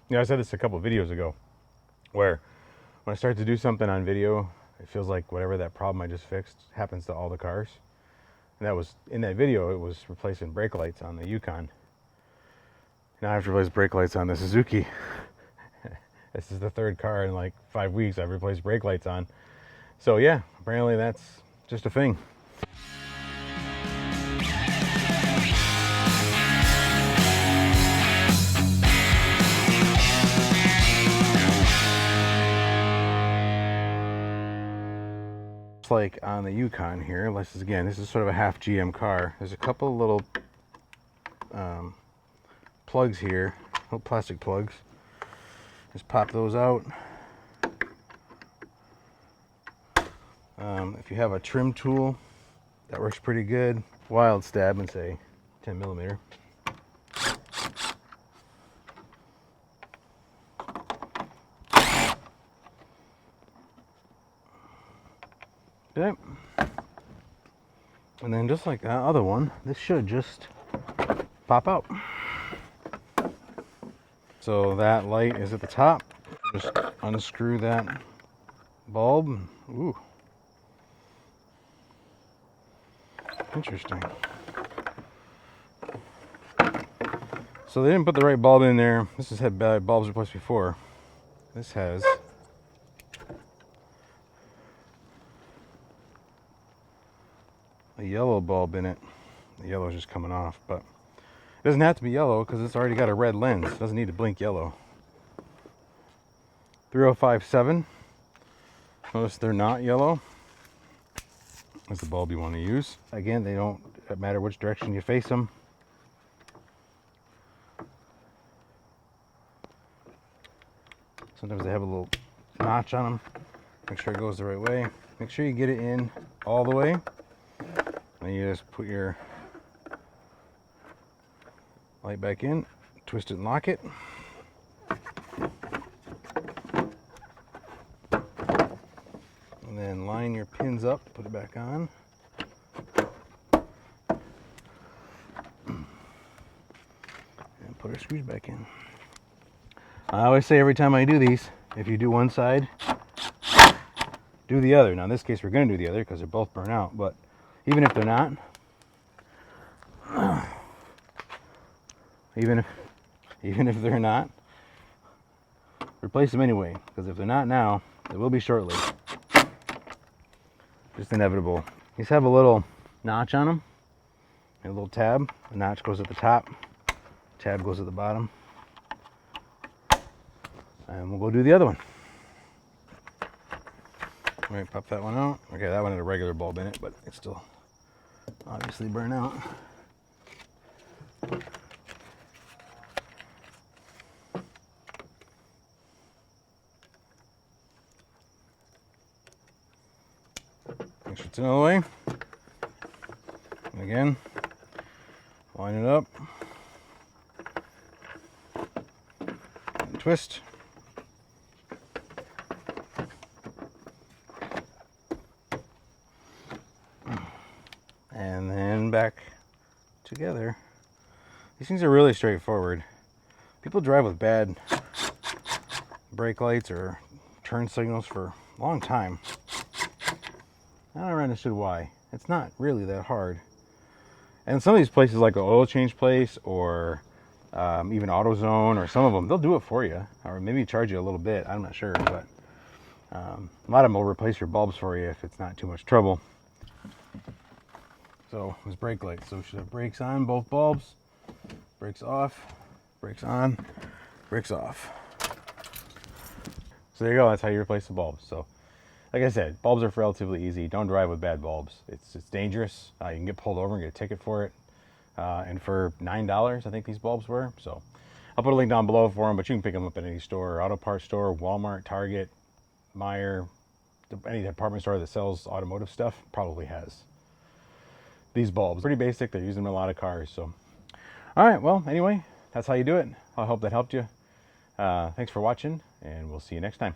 I said this a couple of videos ago, where when I start to do something on video, it feels like whatever that problem I just fixed happens to all the cars. And that was, in that video, it was replacing brake lights on the Yukon. Now I have to replace brake lights on the Suzuki. This is the third car in like 5 weeks I've replaced brake lights on. So yeah, apparently that's just a thing. Like on the Yukon here, this is sort of a half GM car. There's a couple little plugs here, little plastic plugs. Just pop those out. If you have a trim tool, that works pretty good. Wild stab and say 10 millimeter. Okay. And then just like that other one, this should just pop out. So that light is at the top. Just unscrew that bulb. Ooh. Interesting. So they didn't put the right bulb in there. This has had bad bulbs replaced before. This has a yellow bulb in it. The yellow is just coming off, but it doesn't have to be yellow because it's already got a red lens. It doesn't need to blink yellow. 3057. Notice they're not yellow. That's the bulb you want to use. Again, they don't matter which direction you face them. Sometimes they have a little notch on them. Make sure it goes the right way. Make sure you get it in all the way. And you just put your light back in, twist it and lock it. And then line your pins up, put it back on. And put our screws back in. I always say every time I do these, if you do one side, do the other. Now in this case we're going to do the other because they're both burnt out, but even if they're not, even if they're not, replace them anyway, because if they're not now, they will be shortly. Just inevitable. These have a little notch on them and a little tab. The notch goes at the top, tab goes at the bottom. And we'll go do the other one. All right, pop that one out. Okay, that one had a regular bulb in it, but it's still obviously burnt out. Make sure it's another way. And again, line it up. And twist. And then back together. These things are really straightforward. People drive with bad brake lights or turn signals for a long time. I never understood why. It's not really that hard. And some of these places, like an oil change place or even AutoZone, or some of them, they'll do it for you, or maybe charge you a little bit. I'm not sure, but a lot of them will replace your bulbs for you if it's not too much trouble. So it was brake lights. So we should have brakes on both bulbs, brakes off, brakes on, brakes off. So there you go. That's how you replace the bulbs. So like I said, bulbs are relatively easy. Don't drive with bad bulbs. It's dangerous. You can get pulled over and get a ticket for it. And for $9, I think these bulbs were. So I'll put a link down below for them, but you can pick them up at any store, auto parts store, Walmart, Target, Meijer, any department store that sells automotive stuff probably has these bulbs. Pretty basic. They're using them in a lot of cars. So, all right. Well, anyway, that's how you do it. I hope that helped you. Thanks for watching, and we'll see you next time.